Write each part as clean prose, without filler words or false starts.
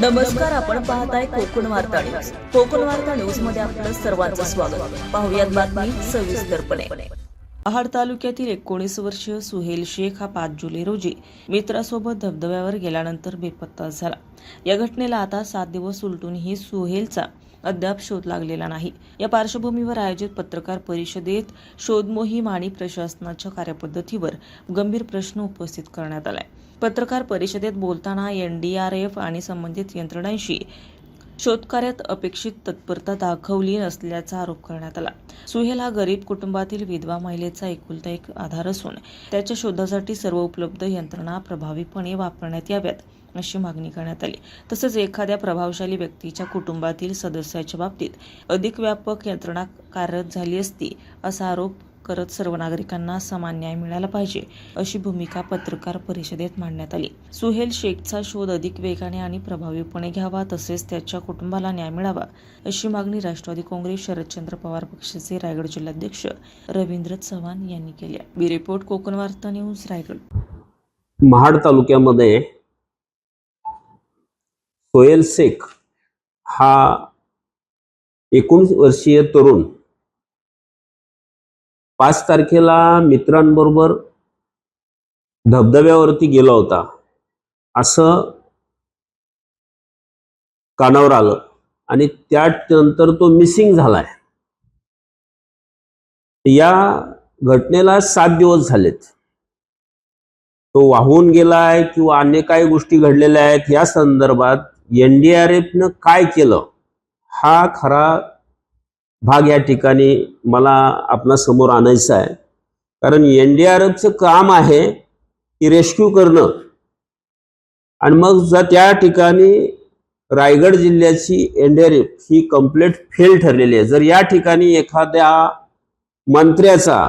नमस्कार, आपण पाहताय कोकण वार्ता न्यूज. कोकण वार्ता न्यूज मध्ये आपलं सर्वांचं स्वागत. पाहुयात बातमी सविस्तरपणे. महाड तालुक्यातील 19 वर्षीय सुहेल शेख हा 5 जुलै रोजी मित्रासोबत धबधब्यावर गेल्यानंतर बेपत्ता झाला. या घटनेला आता 7 दिवस उलटूनही सुहेलचा अद्याप शोध लागलेला नाही. या पार्श्वभूमीवर आयोजित पत्रकार परिषदेत शोध मोहीम आणि प्रशासनाच्या कार्यपद्धतीवर गंभीर प्रश्न उपस्थित करण्यात आलाय. पत्रकार परिषदेत बोलताना NDRF आणि संबंधित यंत्रणांशी शोधकार्यात अपेक्षित तत्परता दाखवली नसल्याचा आरोप करण्यात आला. सुहेल हा गरीब कुटुंबातील विधवा महिलेचा एकुलता एक आधार असून त्याच्या शोधासाठी सर्व उपलब्ध यंत्रणा प्रभावीपणे वापरण्यात याव्यात अशी मागणी करण्यात आली. तसेच एखाद्या प्रभावशाली व्यक्तीच्या कुटुंबातील सदस्याच्या बाबतीत अधिक व्यापक यंत्रणा कार्यरत झाली असती असा आरोप करत सर्व नागरिकांना समान न्याय मिळाला पाहिजे अशी भूमिका पत्रकार परिषदेत मांडण्यात आली. सुहेल शेखचा शोध अधिक वेगाने आणि प्रभावीपणे घ्यावा, तसेच त्याच्या कुटुंबाला न्याय मिळावा अशी मागणी राष्ट्रवादी काँग्रेस शरदचंद्र पवार पक्षाचे रायगड जिल्हाध्यक्ष रवींद्र चव्हाण यांनी केली. ब्युरो रिपोर्ट, कोकण वार्ता न्यूज, रायगड. महाड तालुक्यामध्ये सुहेल शेख हा 19 वर्षीय तरुण 5 तारखेला मित्रांबरोबर धबधब्यावरती गेला होता असं कानावर आलं आणि त्यानंतर तो मिसिंग झालाय. या घटनेला 7 दिवस झालेत. तो वाहून गेलाय किंवा अन्य काही गोष्टी घडलेल्या आहेत या संदर्भात NDRFनं काय केलं हा खरा भाग या ठिकाणी मला आपल्या समोर आणायचा आहे. कारण NDRFचं काम आहे की रेस्क्यू करणं, आणि मग जर त्या ठिकाणी रायगड जिल्ह्याची NDRF ही कंप्लीट फेल ठरलेली आहे. जर या ठिकाणी एखाद्या मंत्र्याचा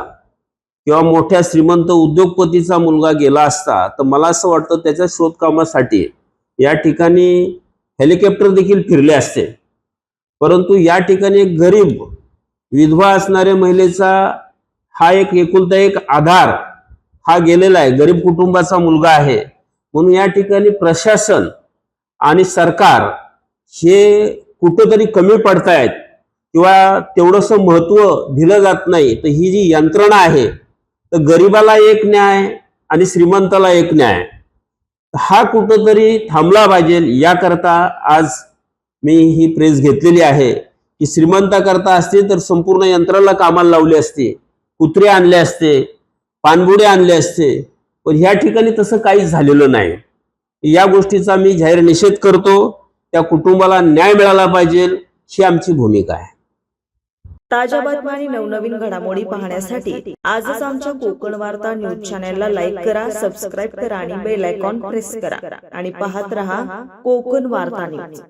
किंवा मोठ्या श्रीमंत उद्योगपतीचा मुलगा गेला असता तर मला असं वाटतं त्याच्या शोधकामासाठी या ठिकाणी हेलिकॉप्टर देखील फिरले असते. परंतु या ठिकाणी एक गरीब विधवा असणाऱ्या महिलेचा हा एकुलता एक आधार हा गेलेला आहे, गरीब कुटुंबाचा मुलगा आहे. म्हणून या ठिकाणी प्रशासन आणि सरकार हे कुठेतरी कमी पडतायत किंवा तेवढंसं महत्त्व दिलं जात नाही. तर ही जी यंत्रणा आहे तर गरीबाला एक न्याय आणि श्रीमंताला एक न्याय हा कुठंतरी थांबला पाहिजे. याकरता आज मी ही प्रेस घेतलेली आहे की श्रीमंताकरता असते तर संपूर्ण यंत्राला कामाला लावले असते, कुत्रे आणले असते, पाणबुडे आणले असते, पण ह्या ठिकाणी तसं काहीच झालेलं नाही. या गोष्टीचा मी जाहीर निषेध करतो. त्या कुटुंबाला न्याय मिळाला पाहिजे ही आमची भूमिका आहे. ताज्या बातम्या आणि नवनवीन घडामोडी पाहण्यासाठी आजच आमच्या कोकण वार्ता न्यूज चॅनलला लाईक करा, सबस्क्राईब करा आणि बेल आयकॉन प्रेस करा आणि पाहत रहा कोकण वार्ता न्यूज.